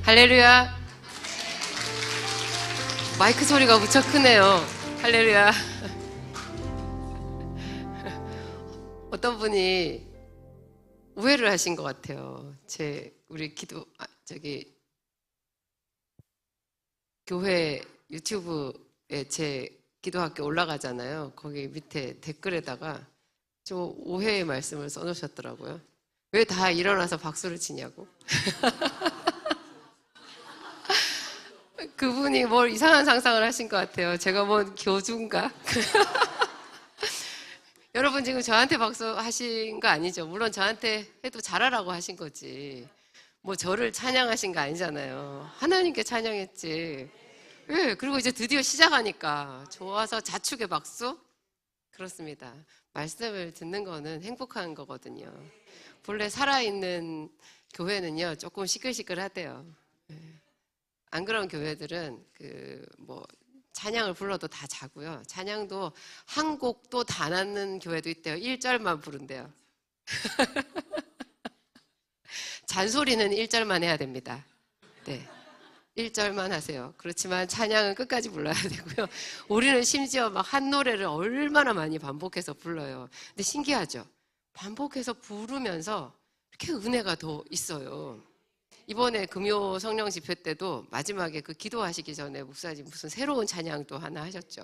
할렐루야. 마이크 소리가 무척 크네요. 할렐루야. 어떤 분이 오해를 하신 것 같아요. 우리 교회 유튜브에 제 기도학교 올라가잖아요. 거기 밑에 댓글에다가 좀 오해의 말씀을 써놓으셨더라고요. 왜 다 일어나서 박수를 치냐고. 그분이 뭘 이상한 상상을 하신 것 같아요. 제가 뭔 교주인가? 여러분 지금 저한테 박수하신 거 아니죠? 물론 저한테 해도 잘하라고 하신 거지. 뭐 저를 찬양하신 거 아니잖아요. 하나님께 찬양했지. 예, 그리고 이제 드디어 시작하니까 좋아서 자축의 박수? 그렇습니다. 말씀을 듣는 거는 행복한 거거든요. 본래 살아있는 교회는요, 조금 시끌시끌하대요. 예. 안 그런 교회들은 찬양을 불러도 다 자고요. 찬양도 한 곡도 다 낳는 교회도 있대요. 1절만 부른대요. 잔소리는 1절만 해야 됩니다. 네. 1절만 하세요. 그렇지만 찬양은 끝까지 불러야 되고요. 우리는 심지어 막 한 노래를 얼마나 많이 반복해서 불러요. 근데 신기하죠? 반복해서 부르면서 이렇게 은혜가 더 있어요. 이번에 금요 성령 집회 때도 마지막에 그 기도하시기 전에 목사님 무슨 새로운 찬양도 하나 하셨죠.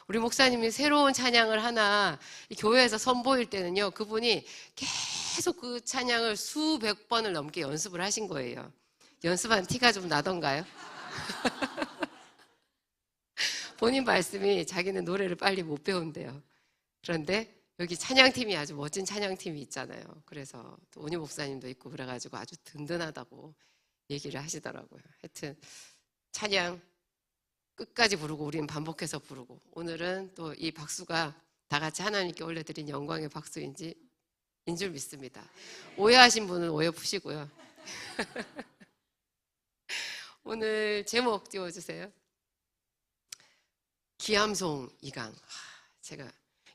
우리 목사님이 새로운 찬양을 하나 교회에서 선보일 때는요, 그분이 계속 그 찬양을 수백 번을 넘게 연습을 하신 거예요. 연습한 티가 좀 나던가요? 본인 말씀이 자기는 노래를 빨리 못 배운대요. 그런데 여기 찬양팀이 아주 멋진 찬양팀이 있잖아요. 그래서 또 오니 목사님도 있고 그래가지고 아주 든든하다고 얘기를 하시더라고요. 하여튼 찬양 끝까지 부르고 우리는 반복해서 부르고, 오늘은 또 이 박수가 다 같이 하나님께 올려드린 영광의 박수인 줄 믿습니다. 오해하신 분은 오해 푸시고요. 오늘 제목 띄워주세요. 기암송 2강.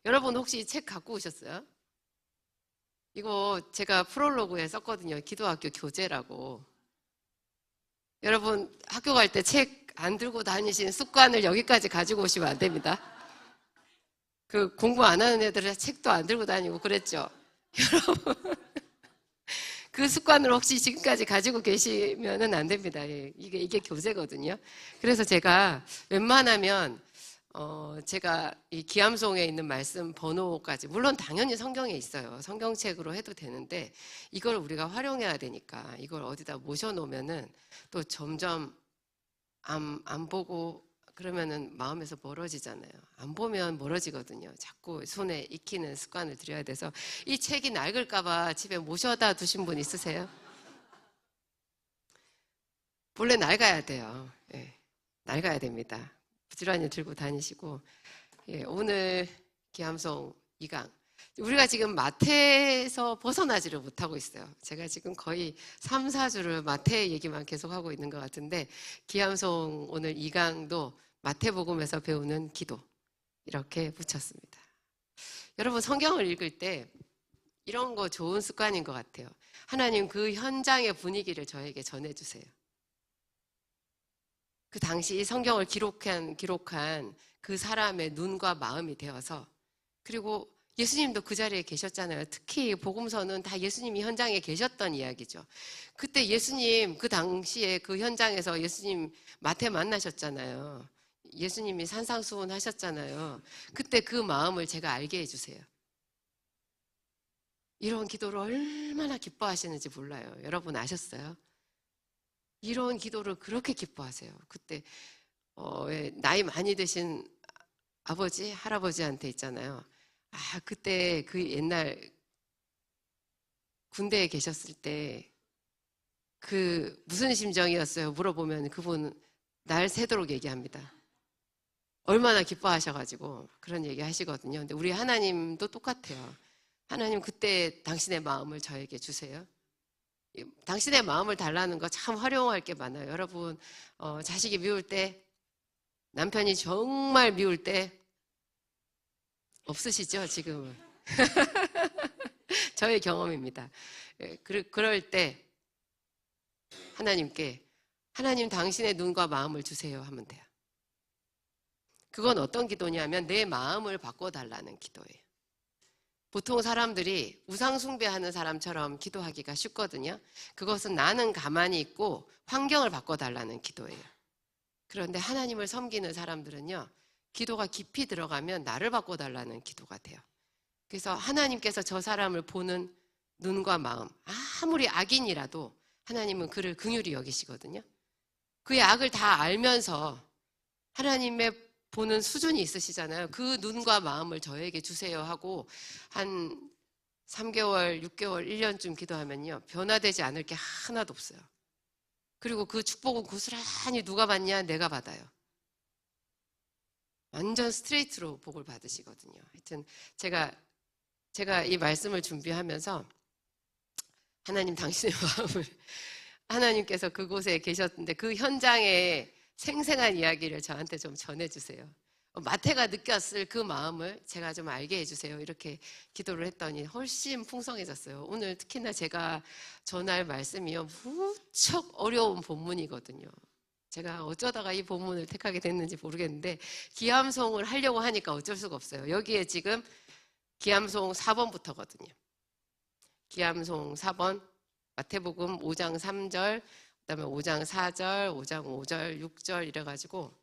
여러분 혹시 책 갖고 오셨어요? 이거 제가 프롤로그에 썼거든요. 기도학교 교재라고. 여러분 학교 갈 때 책 안 들고 다니신 습관을 여기까지 가지고 오시면 안 됩니다. 그 공부 안 하는 애들은 책도 안 들고 다니고 그랬죠. 여러분 그 습관을 혹시 지금까지 가지고 계시면은 안 됩니다. 이게 교재거든요. 그래서 제가 웬만하면 제가 이 기암송에 있는 말씀 번호까지, 물론 당연히 성경에 있어요. 성경책으로 해도 되는데 이걸 우리가 활용해야 되니까 이걸 어디다 모셔놓으면은 또 점점 안 보고 그러면은 마음에서 멀어지잖아요. 안 보면 멀어지거든요. 자꾸 손에 익히는 습관을 들여야 돼서 이 책이 낡을까봐 집에 모셔다 두신 분 있으세요? 본래 낡아야 돼요. 예, 낡아야 됩니다. 부지런히 들고 다니시고. 예, 오늘 기암송 2강. 우리가 지금 마태에서 벗어나지를 못하고 있어요. 제가 지금 거의 3, 4주를 마태 얘기만 계속하고 있는 것 같은데, 기암송 오늘 2강도 마태복음에서 배우는 기도, 이렇게 붙였습니다. 여러분 성경을 읽을 때 이런 거 좋은 습관인 것 같아요. 하나님 그 현장의 분위기를 저에게 전해주세요. 그 당시 성경을 기록한 그 사람의 눈과 마음이 되어서, 그리고 예수님도 그 자리에 계셨잖아요. 특히 복음서는 다 예수님이 현장에 계셨던 이야기죠. 그때 예수님 그 당시에 그 현장에서 예수님 마태 만나셨잖아요. 예수님이 산상수훈 하셨잖아요. 그때 그 마음을 제가 알게 해주세요. 이런 기도를 얼마나 기뻐하시는지 몰라요. 여러분 아셨어요? 이런 기도를 그렇게 기뻐하세요. 그때 나이 많이 드신 아버지, 할아버지한테 있잖아요. 그때 그 옛날 군대에 계셨을 때 그 무슨 심정이었어요? 물어보면 그분 날 새도록 얘기합니다. 얼마나 기뻐하셔가지고 그런 얘기 하시거든요. 근데 우리 하나님도 똑같아요. 하나님 그때 당신의 마음을 저에게 주세요. 당신의 마음을 달라는 거 참 활용할 게 많아요. 여러분 자식이 미울 때, 남편이 정말 미울 때 없으시죠 지금은? 저의 경험입니다. 그럴 때 하나님께 하나님 당신의 눈과 마음을 주세요 하면 돼요. 그건 어떤 기도냐면 내 마음을 바꿔달라는 기도예요. 보통 사람들이 우상 숭배하는 사람처럼 기도하기가 쉽거든요. 그것은 나는 가만히 있고 환경을 바꿔달라는 기도예요. 그런데 하나님을 섬기는 사람들은요, 기도가 깊이 들어가면 나를 바꿔달라는 기도가 돼요. 그래서 하나님께서 저 사람을 보는 눈과 마음, 아무리 악인이라도 하나님은 그를 긍휼히 여기시거든요. 그의 악을 다 알면서 하나님의 보는 수준이 있으시잖아요. 그 눈과 마음을 저에게 주세요 하고 한 3개월, 6개월, 1년쯤 기도하면요, 변화되지 않을 게 하나도 없어요. 그리고 그 축복은 고스란히 누가 받냐? 내가 받아요. 완전 스트레이트로 복을 받으시거든요. 하여튼 제가 이 말씀을 준비하면서 하나님 당신의 마음을, 하나님께서 그곳에 계셨는데 그 현장에 생생한 이야기를 저한테 좀 전해주세요. 마태가 느꼈을 그 마음을 제가 좀 알게 해주세요. 이렇게 기도를 했더니 훨씬 풍성해졌어요. 오늘 특히나 제가 전할 말씀이요, 무척 어려운 본문이거든요. 제가 어쩌다가 이 본문을 택하게 됐는지 모르겠는데 기암송을 하려고 하니까 어쩔 수가 없어요. 여기에 지금 기암송 4번부터거든요. 기암송 4번, 마태복음 5장 3절, 그다음에 5장 4절, 5장 5절, 6절 이래가지고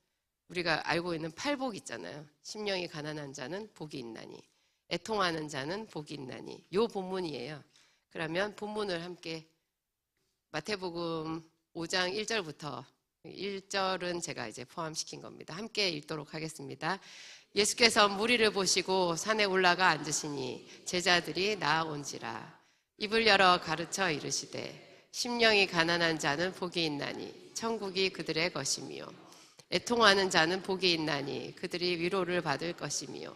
우리가 알고 있는 8복 있잖아요. 심령이 가난한 자는 복이 있나니, 애통하는 자는 복이 있나니, 요 본문이에요. 그러면 본문을 함께 마태복음 5장 1절부터 1절은 제가 이제 포함시킨 겁니다. 함께 읽도록 하겠습니다. 예수께서 무리를 보시고 산에 올라가 앉으시니 제자들이 나아온지라. 입을 열어 가르쳐 이르시되 심령이 가난한 자는 복이 있나니 천국이 그들의 것이며, 애통하는 자는 복이 있나니 그들이 위로를 받을 것이며,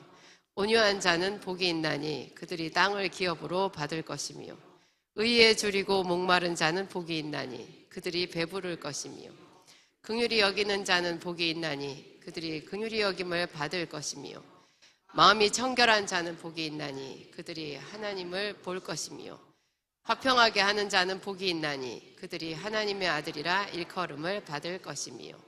온유한 자는 복이 있나니 그들이 땅을 기업으로 받을 것이며, 의에 줄이고 목마른 자는 복이 있나니 그들이 배부를 것이며, 긍휼히 여기는 자는 복이 있나니 그들이 긍휼히 여김을 받을 것이며, 마음이 청결한 자는 복이 있나니 그들이 하나님을 볼 것이며, 화평하게 하는 자는 복이 있나니 그들이 하나님의 아들이라 일컬음을 받을 것이며,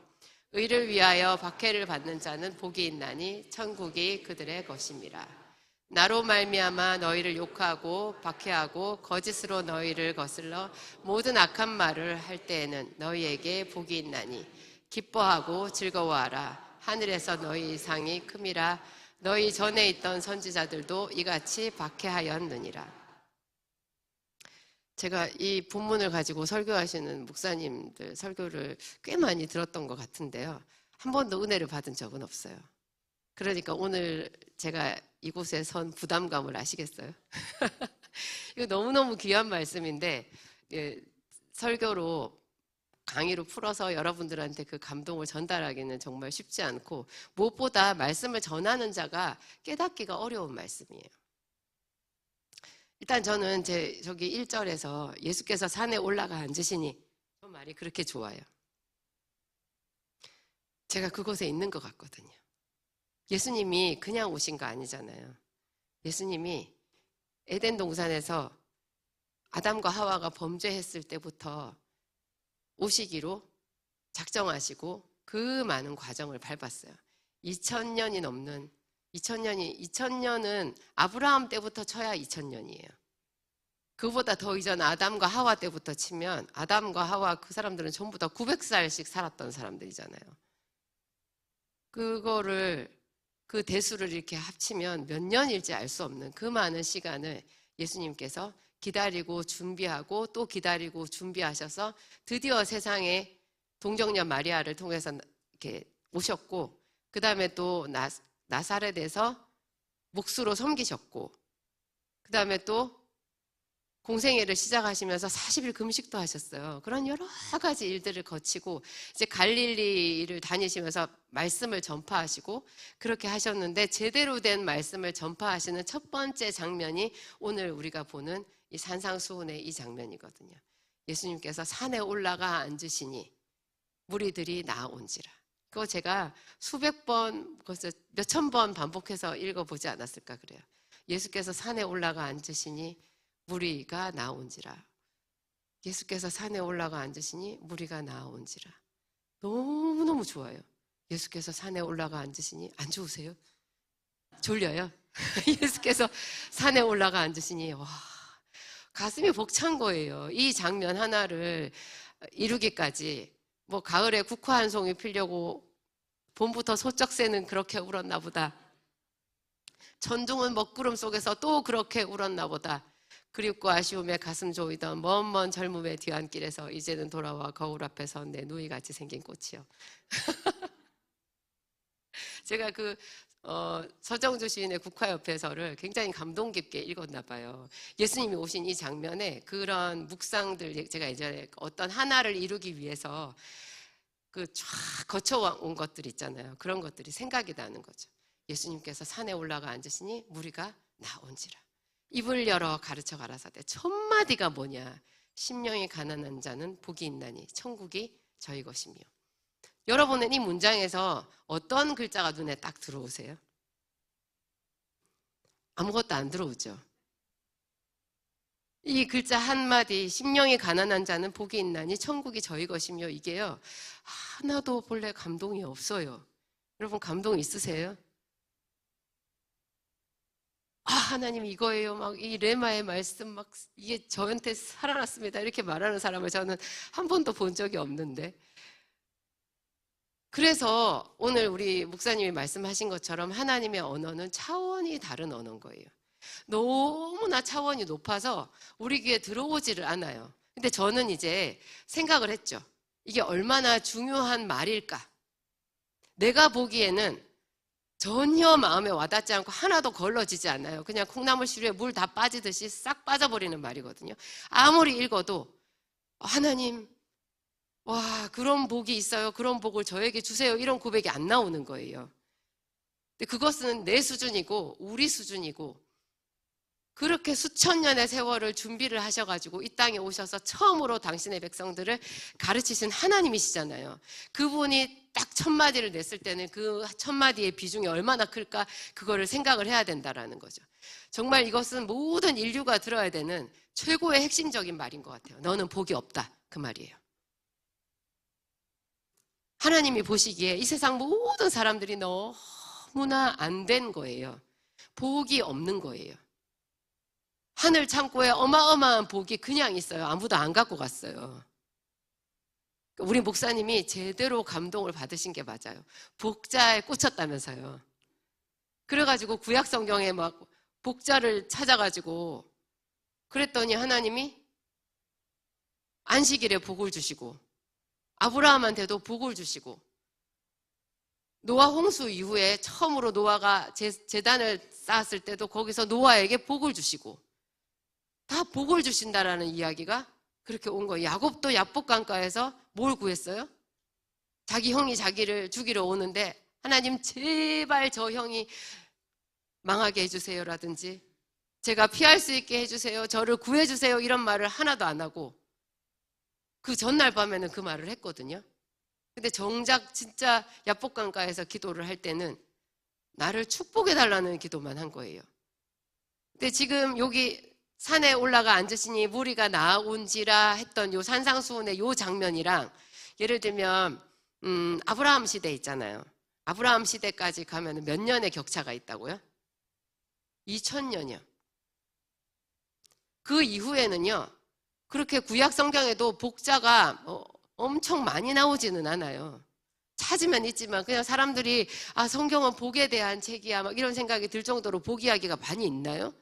의를 위하여 박해를 받는 자는 복이 있나니 천국이 그들의 것임이라. 나로 말미암아 너희를 욕하고 박해하고 거짓으로 너희를 거슬러 모든 악한 말을 할 때에는 너희에게 복이 있나니 기뻐하고 즐거워하라. 하늘에서 너희 상이 큼이라. 너희 전에 있던 선지자들도 이같이 박해하였느니라. 제가 이 본문을 가지고 설교하시는 목사님들 설교를 꽤 많이 들었던 것 같은데요, 한 번도 은혜를 받은 적은 없어요. 그러니까 오늘 제가 이곳에 선 부담감을 아시겠어요? 이거 너무너무 귀한 말씀인데, 설교로 강의로 풀어서 여러분들한테 그 감동을 전달하기는 정말 쉽지 않고, 무엇보다 말씀을 전하는 자가 깨닫기가 어려운 말씀이에요. 일단 저는 저기 1절에서 예수께서 산에 올라가 앉으시니, 저 말이 그렇게 좋아요. 제가 그곳에 있는 것 같거든요. 예수님이 그냥 오신 거 아니잖아요. 예수님이 에덴 동산에서 아담과 하와가 범죄했을 때부터 오시기로 작정하시고 그 많은 과정을 밟았어요. 2000년은 아브라함 때부터 쳐야 2000년이에요. 그보다 더 이전 아담과 하와 때부터 치면 아담과 하와 그 사람들은 전부 다 900살씩 살았던 사람들이잖아요. 그 대수를 이렇게 합치면 몇 년일지 알 수 없는 그 많은 시간을 예수님께서 기다리고 준비하고 또 기다리고 준비하셔서 드디어 세상에 동정녀 마리아를 통해서 이렇게 오셨고, 그 다음에 또 나사렛에서 묵수로 섬기셨고, 그 다음에 또 공생애를 시작하시면서 40일 금식도 하셨어요. 그런 여러 가지 일들을 거치고 이제 갈릴리를 다니시면서 말씀을 전파하시고 그렇게 하셨는데, 제대로 된 말씀을 전파하시는 첫 번째 장면이 오늘 우리가 보는 이 산상수훈의 이 장면이거든요. 예수님께서 산에 올라가 앉으시니 무리들이 나아온지라. 그거 제가 수백 번, 몇천 번 반복해서 읽어보지 않았을까 그래요. 예수께서 산에 올라가 앉으시니 무리가 나온지라. 예수께서 산에 올라가 앉으시니 무리가 나아온지라. 너무너무 좋아요. 예수께서 산에 올라가 앉으시니. 안 좋으세요? 졸려요? 예수께서 산에 올라가 앉으시니. 와, 가슴이 벅찬 거예요. 이 장면 하나를 이루기까지. 뭐 가을에 국화 한 송이 피려고 봄부터 소쩍새는 그렇게 울었나 보다. 전중은 먹구름 속에서 또 그렇게 울었나 보다. 그립고 아쉬움에 가슴 조이던 먼 젊음의 뒤안길에서 이제는 돌아와 거울 앞에 선 내 누이같이 생긴 꽃이요. 제가 서정주 시인의 국화협회서를 굉장히 감동 깊게 읽었나 봐요. 예수님이 오신 이 장면에 그런 묵상들, 제가 예전에 어떤 하나를 이루기 위해서 쫙 거쳐온 것들 있잖아요. 그런 것들이 생각이 나는 거죠. 예수님께서 산에 올라가 앉으시니 무리가 나온지라. 입을 열어 가르쳐 가라사대. 첫 마디가 뭐냐? 심령이 가난한 자는 복이 있나니 천국이 저희 것이며. 여러분은 이 문장에서 어떤 글자가 눈에 딱 들어오세요? 아무것도 안 들어오죠. 이 글자 한마디, 심령이 가난한 자는 복이 있나니 천국이 저희 것이며, 이게요 하나도 본래 감동이 없어요. 여러분 감동 있으세요? 하나님 이거예요. 막 이 레마의 말씀 막 이게 저한테 살아났습니다. 이렇게 말하는 사람을 저는 한 번도 본 적이 없는데. 그래서 오늘 우리 목사님이 말씀하신 것처럼 하나님의 언어는 차원이 다른 언어인 거예요. 너무나 차원이 높아서 우리 귀에 들어오지를 않아요. 근데 저는 이제 생각을 했죠. 이게 얼마나 중요한 말일까? 내가 보기에는 전혀 마음에 와닿지 않고 하나도 걸러지지 않아요. 그냥 콩나물 시루에 물 다 빠지듯이 싹 빠져버리는 말이거든요. 아무리 읽어도 하나님, 와, 그런 복이 있어요. 그런 복을 저에게 주세요. 이런 고백이 안 나오는 거예요. 근데 그것은 내 수준이고 우리 수준이고, 그렇게 수천 년의 세월을 준비를 하셔가지고 이 땅에 오셔서 처음으로 당신의 백성들을 가르치신 하나님이시잖아요. 그분이 딱 첫 마디를 냈을 때는 그 첫 마디의 비중이 얼마나 클까, 그거를 생각을 해야 된다라는 거죠. 정말 이것은 모든 인류가 들어야 되는 최고의 핵심적인 말인 것 같아요. 너는 복이 없다, 그 말이에요. 하나님이 보시기에 이 세상 모든 사람들이 너무나 안 된 거예요. 복이 없는 거예요. 하늘 창고에 어마어마한 복이 그냥 있어요. 아무도 안 갖고 갔어요. 우리 목사님이 제대로 감동을 받으신 게 맞아요. 복자에 꽂혔다면서요. 그래가지고 구약 성경에 막 복자를 찾아가지고 그랬더니 하나님이 안식일에 복을 주시고 아브라함한테도 복을 주시고, 노아 홍수 이후에 처음으로 노아가 제단을 쌓았을 때도 거기서 노아에게 복을 주시고, 다 복을 주신다라는 이야기가 그렇게 온 거예요. 야곱도 야복강가에서 뭘 구했어요? 자기 형이 자기를 죽이러 오는데 하나님 제발 저 형이 망하게 해주세요라든지 제가 피할 수 있게 해주세요, 저를 구해주세요, 이런 말을 하나도 안 하고 그 전날 밤에는 그 말을 했거든요. 근데 정작 진짜 야복강가에서 기도를 할 때는 나를 축복해달라는 기도만 한 거예요. 근데 지금 여기 산에 올라가 앉으시니 무리가 나아온지라 했던 요 산상수훈의 요 장면이랑, 예를 들면 아브라함 시대 있잖아요. 아브라함 시대까지 가면 몇 년의 격차가 있다고요? 2000년이요. 그 이후에는요, 그렇게 구약 성경에도 복자가 엄청 많이 나오지는 않아요. 찾으면 있지만 그냥 사람들이 성경은 복에 대한 책이야 막 이런 생각이 들 정도로 복 이야기가 많이 있나요?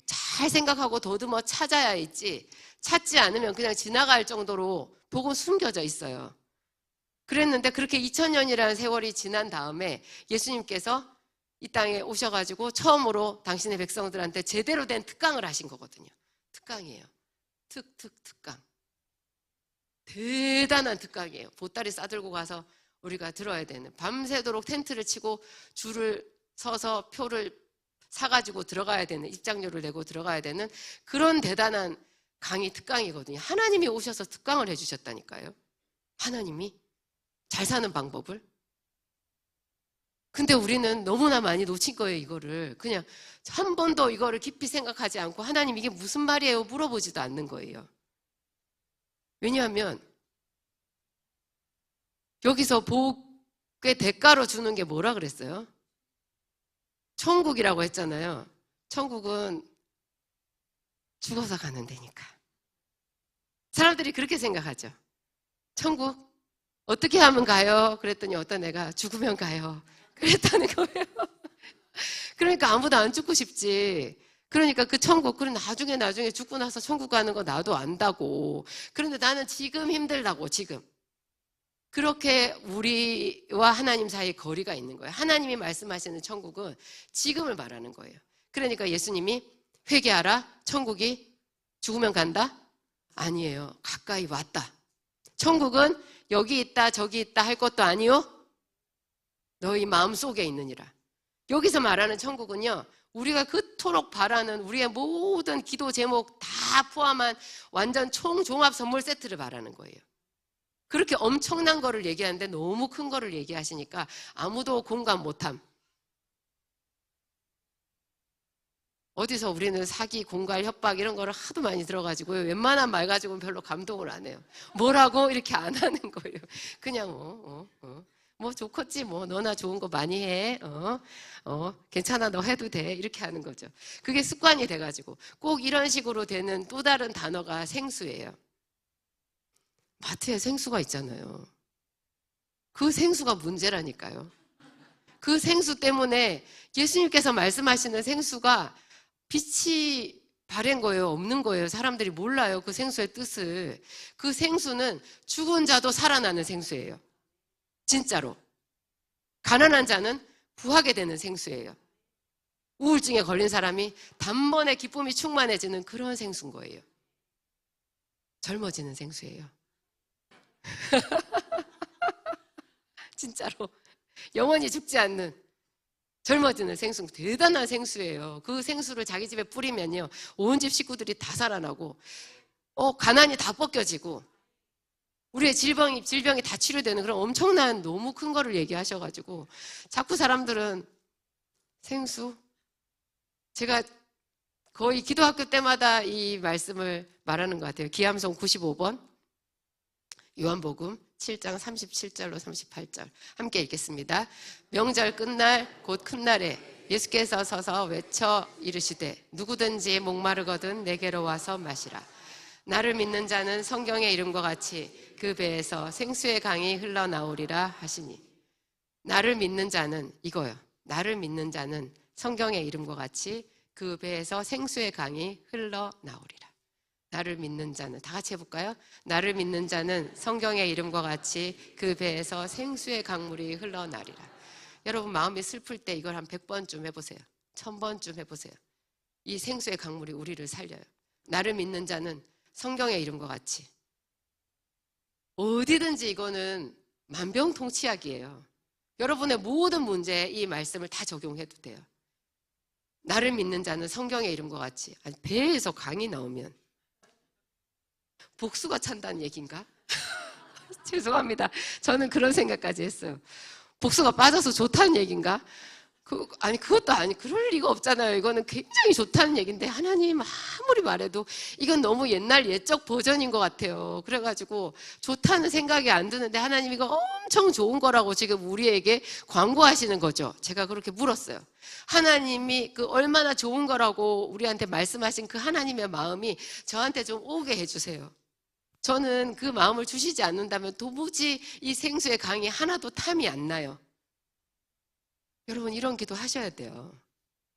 잘 생각하고 더듬어 찾아야 있지, 찾지 않으면 그냥 지나갈 정도로 복은 숨겨져 있어요. 그랬는데 그렇게 2000년이라는 세월이 지난 다음에 예수님께서 이 땅에 오셔가지고 처음으로 당신의 백성들한테 제대로 된 특강을 하신 거거든요. 특강이에요. 특강. 대단한 특강이에요. 보따리 싸들고 가서 우리가 들어야 되는, 밤새도록 텐트를 치고 줄을 서서 표를 사가지고 들어가야 되는, 입장료를 내고 들어가야 되는 그런 대단한 강의 특강이거든요. 하나님이 오셔서 특강을 해주셨다니까요. 하나님이 잘 사는 방법을. 근데 우리는 너무나 많이 놓친 거예요. 이거를 그냥 한 번도 이거를 깊이 생각하지 않고 하나님 이게 무슨 말이에요 물어보지도 않는 거예요. 왜냐하면 여기서 복의 대가로 주는 게 뭐라 그랬어요? 천국이라고 했잖아요. 천국은 죽어서 가는 데니까. 사람들이 그렇게 생각하죠. 천국 어떻게 하면 가요? 그랬더니 어떤 애가 죽으면 가요. 그랬다는 거예요. 그러니까 아무도 안 죽고 싶지. 그러니까 그 천국, 그럼 나중에 죽고 나서 천국 가는 거 나도 안다고. 그런데 나는 지금 힘들다고, 지금. 그렇게 우리와 하나님 사이에 거리가 있는 거예요. 하나님이 말씀하시는 천국은 지금을 말하는 거예요. 그러니까 예수님이 회개하라, 천국이 죽으면 간다? 아니에요. 가까이 왔다. 천국은 여기 있다, 저기 있다 할 것도 아니요. 너희 마음속에 있느니라. 여기서 말하는 천국은요, 우리가 그토록 바라는 우리의 모든 기도 제목 다 포함한 완전 총종합 선물 세트를 말하는 거예요. 그렇게 엄청난 거를 얘기하는데 너무 큰 거를 얘기하시니까 아무도 공감 못함. 어디서 우리는 사기, 공갈, 협박 이런 거를 하도 많이 들어가지고 웬만한 말 가지고는 별로 감동을 안 해요. 뭐라고 이렇게 안 하는 거예요. 그냥 뭐 좋겠지, 뭐 너나 좋은 거 많이 해, 괜찮아, 너 해도 돼, 이렇게 하는 거죠. 그게 습관이 돼가지고 꼭 이런 식으로 되는 또 다른 단어가 생수예요. 마트에 생수가 있잖아요. 그 생수가 문제라니까요. 그 생수 때문에 예수님께서 말씀하시는 생수가 빛이 바랜 거예요, 없는 거예요. 사람들이 몰라요, 그 생수의 뜻을. 그 생수는 죽은 자도 살아나는 생수예요. 진짜로. 가난한 자는 부하게 되는 생수예요. 우울증에 걸린 사람이 단번에 기쁨이 충만해지는 그런 생수인 거예요. 젊어지는 생수예요. 진짜로. 영원히 죽지 않는 젊어지는 생수, 대단한 생수예요. 그 생수를 자기 집에 뿌리면요, 온 집 식구들이 다 살아나고, 가난이 다 벗겨지고, 우리의 질병이 다 치료되는 그런 엄청난 너무 큰 거를 얘기하셔가지고, 자꾸 사람들은 생수? 제가 거의 기도학교 때마다 이 말씀을 말하는 것 같아요. 기함송 95번, 요한복음 7장 37절로 38절 함께 읽겠습니다. 명절 끝날 곧 큰 날에 예수께서 서서 외쳐 이르시되 누구든지 목마르거든 내게로 와서 마시라. 나를 믿는 자는 성경의 이름과 같이 그 배에서 생수의 강이 흘러나오리라 하시니. 나를 믿는 자는 이거요. 나를 믿는 자는 성경의 이름과 같이 그 배에서 생수의 강이 흘러나오리라. 나를 믿는 자는, 다 같이 해볼까요? 나를 믿는 자는 성경의 이름과 같이 그 배에서 생수의 강물이 흘러나리라. 여러분 마음이 슬플 때 이걸 한 100번쯤 해보세요. 1000번쯤 해보세요. 이 생수의 강물이 우리를 살려요. 나를 믿는 자는 성경의 이름과 같이. 어디든지 이거는 만병통치약이에요. 여러분의 모든 문제에 이 말씀을 다 적용해도 돼요. 나를 믿는 자는 성경의 이름과 같이. 아니, 배에서 강이 나오면 복수가 찬다는 얘기인가? 죄송합니다. 저는 그런 생각까지 했어요. 복수가 빠져서 좋다는 얘기인가? 그것도 그럴 리가 없잖아요. 이거는 굉장히 좋다는 얘기인데 하나님 아무리 말해도 이건 너무 옛날 옛적 버전인 것 같아요. 그래가지고 좋다는 생각이 안 드는데 하나님 이거 엄청 좋은 거라고 지금 우리에게 광고하시는 거죠. 제가 그렇게 물었어요. 하나님이 그 얼마나 좋은 거라고 우리한테 말씀하신 그 하나님의 마음이 저한테 좀 오게 해주세요. 저는 그 마음을 주시지 않는다면 도무지 이 생수의 강이 하나도 탐이 안 나요. 여러분 이런 기도 하셔야 돼요.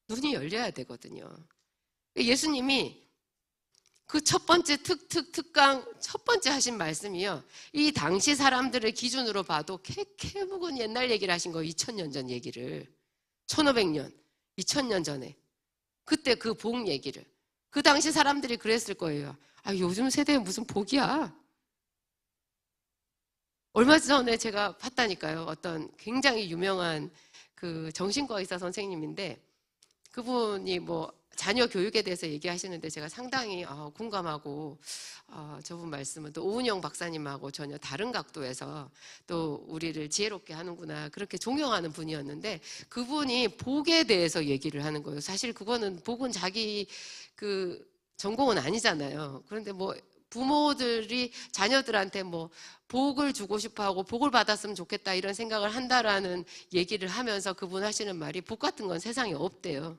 눈이 열려야 되거든요. 예수님이 그 첫 번째 특강 첫 번째 하신 말씀이요. 이 당시 사람들을 기준으로 봐도 캐묵은 옛날 얘기를 하신 거예요. 2000년 전 얘기를. 1500년, 2000년 전에. 그때 그 복 얘기를. 그 당시 사람들이 그랬을 거예요. 요즘 세대에 무슨 복이야. 얼마 전에 제가 봤다니까요. 어떤 굉장히 유명한 그 정신과 의사 선생님인데 그분이 뭐 자녀 교육에 대해서 얘기하시는데 제가 상당히 공감하고 저분 말씀은 또 오은영 박사님하고 전혀 다른 각도에서 또 우리를 지혜롭게 하는구나 그렇게 존경하는 분이었는데 그분이 복에 대해서 얘기를 하는 거예요. 사실 그거는 복은 자기 그 전공은 아니잖아요. 그런데 뭐 부모들이 자녀들한테 뭐 복을 주고 싶어 하고 복을 받았으면 좋겠다 이런 생각을 한다라는 얘기를 하면서 그분 하시는 말이 복 같은 건 세상에 없대요.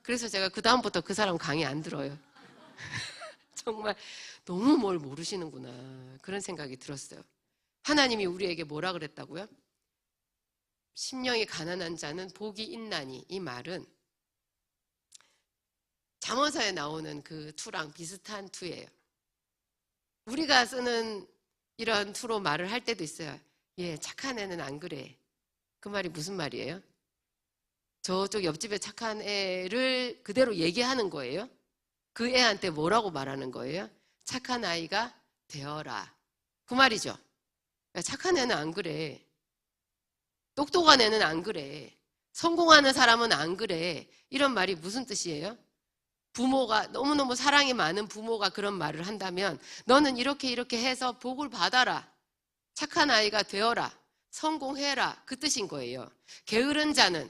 그래서 제가 그다음부터 그 사람 강의 안 들어요. 정말 너무 뭘 모르시는구나 그런 생각이 들었어요. 하나님이 우리에게 뭐라 그랬다고요? 심령이 가난한 자는 복이 있나니. 이 말은 잠언서에 나오는 그 투랑 비슷한 투예요. 우리가 쓰는 이런 투로 말을 할 때도 있어요. 예, 착한 애는 안 그래. 그 말이 무슨 말이에요? 저쪽 옆집에 착한 애를 그대로 얘기하는 거예요. 그 애한테 뭐라고 말하는 거예요? 착한 아이가 되어라. 그 말이죠. 착한 애는 안 그래. 똑똑한 애는 안 그래. 성공하는 사람은 안 그래. 이런 말이 무슨 뜻이에요? 부모가 너무너무 사랑이 많은 부모가 그런 말을 한다면 너는 이렇게 해서 복을 받아라. 착한 아이가 되어라. 성공해라. 그 뜻인 거예요. 게으른 자는,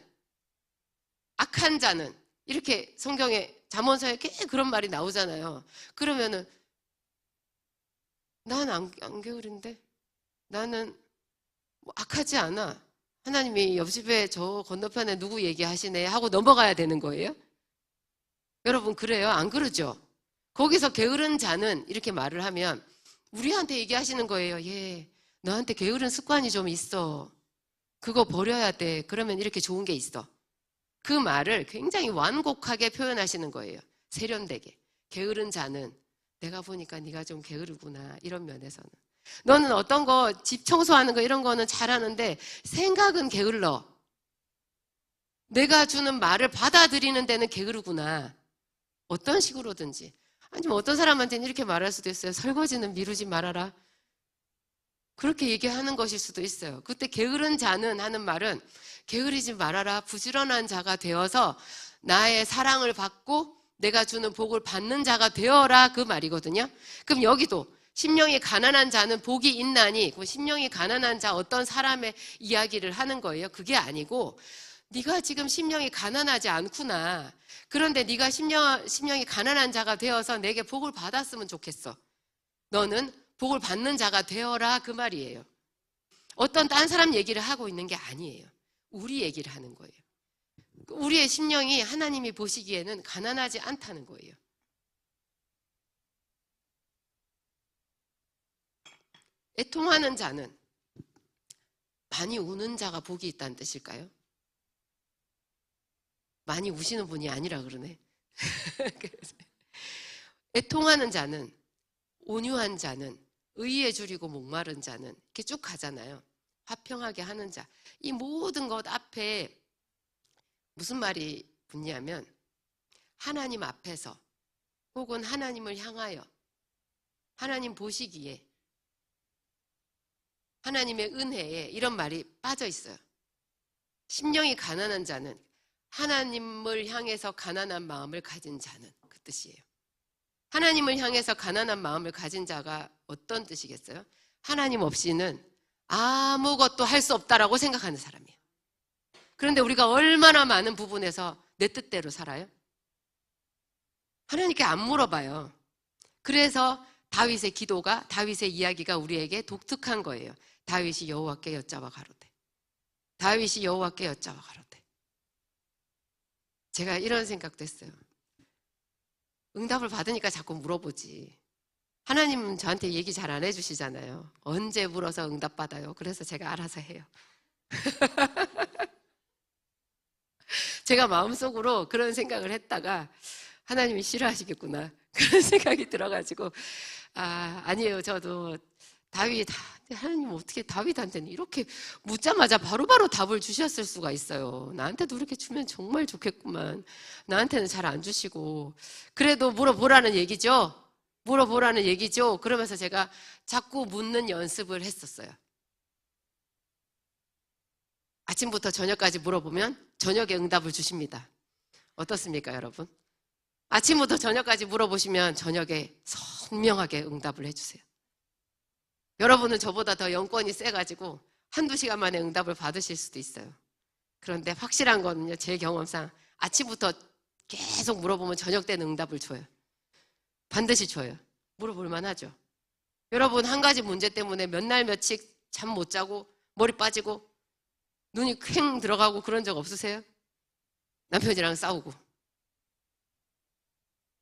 악한 자는, 이렇게 성경에 잠언서에 꽤 그런 말이 나오잖아요. 그러면은 난 안 게으른데? 나는 뭐 악하지 않아. 하나님이 옆집에 저 건너편에 누구 얘기하시네 하고 넘어가야 되는 거예요? 여러분 그래요? 안 그러죠? 거기서 게으른 자는 이렇게 말을 하면 우리한테 얘기하시는 거예요. 예, 너한테 게으른 습관이 좀 있어. 그거 버려야 돼. 그러면 이렇게 좋은 게 있어. 그 말을 굉장히 완곡하게 표현하시는 거예요. 세련되게. 게으른 자는 내가 보니까 네가 좀 게으르구나. 이런 면에서는. 너는 어떤 거 집 청소하는 거 이런 거는 잘하는데 생각은 게을러. 내가 주는 말을 받아들이는 데는 게으르구나. 어떤 식으로든지. 아니면 어떤 사람한테는 이렇게 말할 수도 있어요. 설거지는 미루지 말아라. 그렇게 얘기하는 것일 수도 있어요. 그때 게으른 자는 하는 말은 게으르지 말아라. 부지런한 자가 되어서 나의 사랑을 받고 내가 주는 복을 받는 자가 되어라. 그 말이거든요. 그럼 여기도 심령이 가난한 자는 복이 있나니, 심령이 가난한 자 어떤 사람의 이야기를 하는 거예요. 그게 아니고 네가 지금 심령이 가난하지 않구나. 그런데 네가 심령이 가난한 자가 되어서 내게 복을 받았으면 좋겠어. 너는 복을 받는 자가 되어라. 그 말이에요. 어떤 딴 사람 얘기를 하고 있는 게 아니에요. 우리 얘기를 하는 거예요. 우리의 심령이 하나님이 보시기에는 가난하지 않다는 거예요. 애통하는 자는, 많이 우는 자가 복이 있다는 뜻일까요? 많이 우시는 분이 아니라 그러네. 애통하는 자는, 온유한 자는, 의에 줄이고 목마른 자는, 이렇게 쭉 가잖아요. 화평하게 하는 자. 이 모든 것 앞에 무슨 말이 붙냐면 하나님 앞에서 혹은 하나님을 향하여 하나님 보시기에 하나님의 은혜에 이런 말이 빠져 있어요. 심령이 가난한 자는 하나님을 향해서 가난한 마음을 가진 자는, 그 뜻이에요. 하나님을 향해서 가난한 마음을 가진 자가 어떤 뜻이겠어요? 하나님 없이는 아무것도 할 수 없다라고 생각하는 사람이에요. 그런데 우리가 얼마나 많은 부분에서 내 뜻대로 살아요? 하나님께 안 물어봐요. 그래서 다윗의 기도가, 다윗의 이야기가 우리에게 독특한 거예요. 다윗이 여호와께 여짜와 가로되. 다윗이 여호와께 여짜와 가로되. 제가 이런 생각도 했어요. 응답을 받으니까 자꾸 물어보지. 하나님은 저한테 얘기 잘 안 해주시잖아요. 언제 물어서 응답받아요. 그래서 제가 알아서 해요. 제가 마음속으로 그런 생각을 했다가 하나님이 싫어하시겠구나 그런 생각이 들어가지고 아니에요. 저도 하나님 어떻게 다윗한테는 이렇게 묻자마자 바로바로 답을 주셨을 수가 있어요. 나한테도 이렇게 주면 정말 좋겠구만. 나한테는 잘 안 주시고. 그래도 물어보라는 얘기죠. 물어보라는 얘기죠. 그러면서 제가 자꾸 묻는 연습을 했었어요. 아침부터 저녁까지 물어보면 저녁에 응답을 주십니다. 어떻습니까, 여러분? 아침부터 저녁까지 물어보시면 저녁에 선명하게 응답을 해주세요. 여러분은 저보다 더 영권이 세가지고 한두 시간 만에 응답을 받으실 수도 있어요. 그런데 확실한 거는요, 제 경험상 아침부터 계속 물어보면 저녁 때는 응답을 줘요. 반드시 줘요. 물어볼 만하죠. 여러분, 한 가지 문제 때문에 몇 날 며칠 잠 못 자고 머리 빠지고 눈이 퀭 들어가고 그런 적 없으세요? 남편이랑 싸우고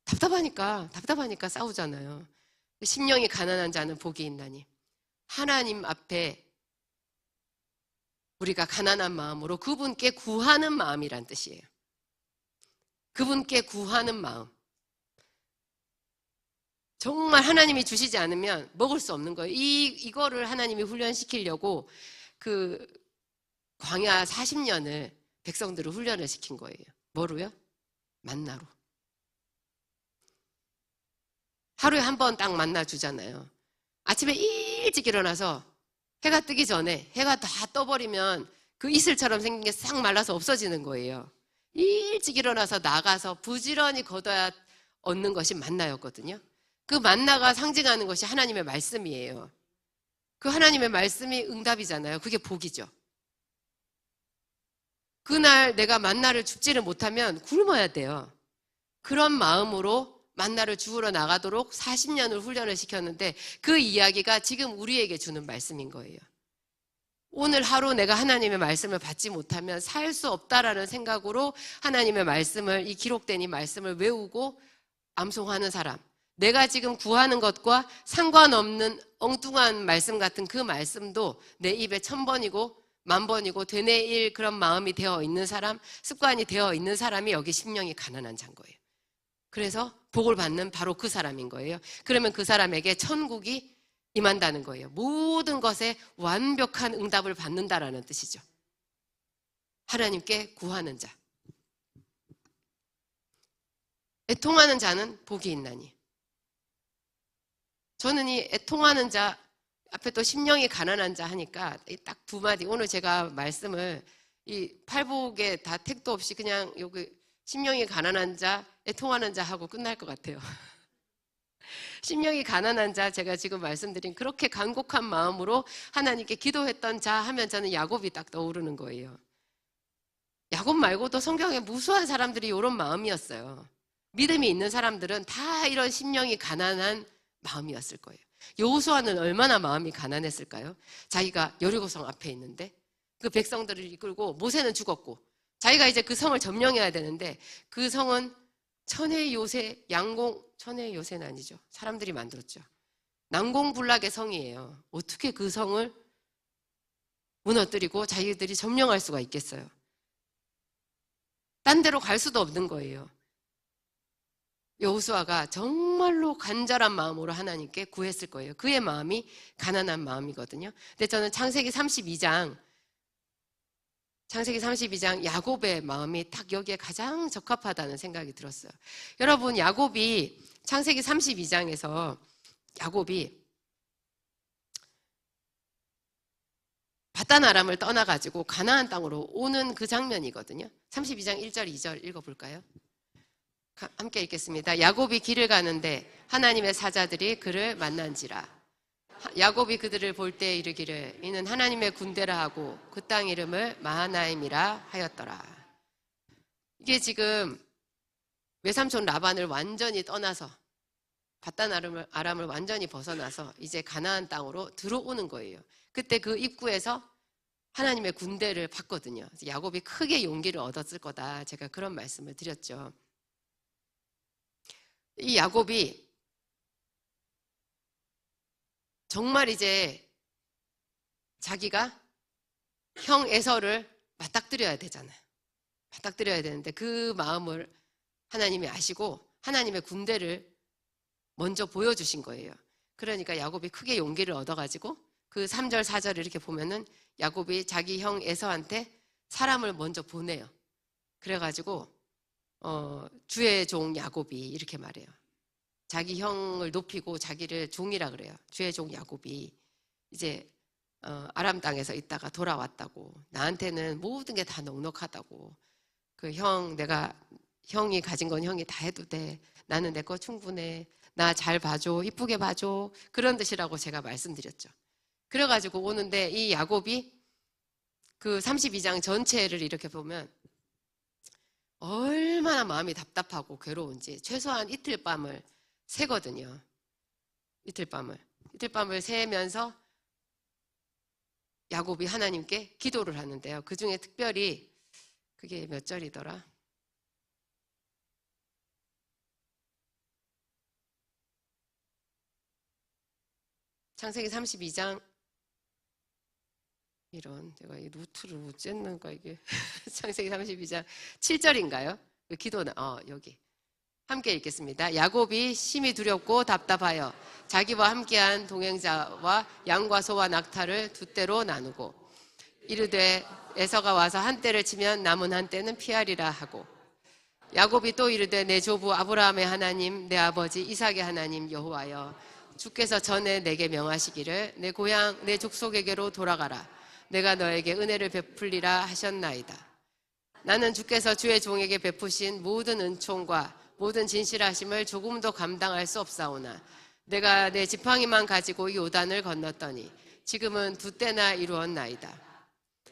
답답하니까 싸우잖아요. 심령이 가난한 자는 복이 있나니. 하나님 앞에 우리가 가난한 마음으로 그분께 구하는 마음이란 뜻이에요. 그분께 구하는 마음. 정말 하나님이 주시지 않으면 먹을 수 없는 거예요. 이거를 하나님이 훈련시키려고 그 광야 40년을 백성들을 훈련을 시킨 거예요. 뭐로요? 만나로. 하루에 한 번 딱 만나 주잖아요. 아침에 일찍 일어나서 해가 뜨기 전에 해가 다 떠버리면 그 이슬처럼 생긴 게 싹 말라서 없어지는 거예요. 일찍 일어나서 나가서 부지런히 걷어야 얻는 것이 만나였거든요. 그 만나가 상징하는 것이 하나님의 말씀이에요. 그 하나님의 말씀이 응답이잖아요. 그게 복이죠. 그날 내가 만나를 줍지를 못하면 굶어야 돼요. 그런 마음으로 만나를 주우러 나가도록 40년을 훈련을 시켰는데 그 이야기가 지금 우리에게 주는 말씀인 거예요. 오늘 하루 내가 하나님의 말씀을 받지 못하면 살 수 없다라는 생각으로 하나님의 말씀을, 이 기록된 이 말씀을 외우고 암송하는 사람, 내가 지금 구하는 것과 상관없는 엉뚱한 말씀 같은 그 말씀도 내 입에 1000번이고 10,000번이고 되뇌일 그런 마음이 되어 있는 사람, 습관이 되어 있는 사람이 여기 심령이 가난한 자인 거예요. 그래서 복을 받는 바로 그 사람인 거예요. 그러면 그 사람에게 천국이 임한다는 거예요. 모든 것에 완벽한 응답을 받는다라는 뜻이죠. 하나님께 구하는 자. 애통하는 자는 복이 있나니. 저는 이 애통하는 자 앞에 또 심령이 가난한 자 하니까 딱 두 마디, 오늘 제가 말씀을 이 팔복에 다 택도 없이 그냥 여기 심령이 가난한 자, 애통하는 자 하고 끝날 것 같아요. 심령이 가난한 자, 제가 지금 말씀드린 그렇게 간곡한 마음으로 하나님께 기도했던 자 하면 저는 야곱이 딱 떠오르는 거예요. 야곱 말고도 성경에 무수한 사람들이 이런 마음이었어요. 믿음이 있는 사람들은 다 이런 심령이 가난한 마음이었을 거예요. 여호수아는 얼마나 마음이 가난했을까요? 자기가 여리고성 앞에 있는데 그 백성들을 이끌고 모세는 죽었고 자기가 이제 그 성을 점령해야 되는데 그 성은 천의 요새, 천의 요새는 아니죠. 사람들이 만들었죠. 난공불락의 성이에요. 어떻게 그 성을 무너뜨리고 자기들이 점령할 수가 있겠어요? 딴 데로 갈 수도 없는 거예요. 여호수아가 정말로 간절한 마음으로 하나님께 구했을 거예요. 그의 마음이 가난한 마음이거든요. 근데 저는 창세기 32장 야곱의 마음이 딱 여기에 가장 적합하다는 생각이 들었어요. 여러분, 야곱이 창세기 32장에서 야곱이 밧단 아람을 떠나가지고 가나안 땅으로 오는 그 장면이거든요. 32장 1절 2절 읽어볼까요? 함께 읽겠습니다. 야곱이 길을 가는데 하나님의 사자들이 그를 만난지라. 야곱이 그들을 볼 때 이르기를 이는 하나님의 군대라 하고 그 땅 이름을 마하나임이라 하였더라. 이게 지금 외삼촌 라반을 완전히 떠나서 밧단 아람을 완전히 벗어나서 이제 가나안 땅으로 들어오는 거예요. 그때 그 입구에서 하나님의 군대를 봤거든요. 야곱이 크게 용기를 얻었을 거다. 제가 그런 말씀을 드렸죠. 이 야곱이 정말 이제 자기가 형 에서를 맞닥뜨려야 되잖아요. 맞닥뜨려야 되는데 그 마음을 하나님이 아시고 하나님의 군대를 먼저 보여주신 거예요. 그러니까 야곱이 크게 용기를 얻어가지고 그 3절 4절 이렇게 보면은 야곱이 자기 형 에서한테 사람을 먼저 보내요. 그래가지고 주의 종 야곱이 이렇게 말해요. 자기 형을 높이고 자기를 종이라 그래요. 주의 종 야곱이 이제 아람 땅에서 있다가 돌아왔다고. 나한테는 모든 게 다 넉넉하다고. 그 형이 가진 건 형이 다 해도 돼. 나는 내 거 충분해. 나 잘 봐줘. 이쁘게 봐줘. 그런 뜻이라고 제가 말씀드렸죠. 그래가지고 오는데 이 야곱이 그 32장 전체를 이렇게 보면 얼마나 마음이 답답하고 괴로운지 최소한 이틀 밤을 새거든요. 이틀밤을 새면서 야곱이 하나님께 기도를 하는데요. 그 중에 특별히 그게 몇 절이더라? 창세기 32장 이런 내가 이 루트를 못 쟀는가 이게 창세기 32장 7절인가요? 그 기도는 여기 함께 읽겠습니다. 야곱이 심히 두렵고 답답하여 자기와 함께한 동행자와 양과 소와 낙타를 두 떼로 나누고 이르되 에서가 와서 한 떼를 치면 남은 한 떼는 피하리라 하고 야곱이 또 이르되 내 조부 아브라함의 하나님 내 아버지 이삭의 하나님 여호와여 주께서 전에 내게 명하시기를 내 고향 내 족속에게로 돌아가라 내가 너에게 은혜를 베풀리라 하셨나이다. 나는 주께서 주의 종에게 베푸신 모든 은총과 모든 진실하심을 조금도 감당할 수 없사오나 내가 내 지팡이만 가지고 이 요단을 건넜더니 지금은 두 때나 이루었나이다.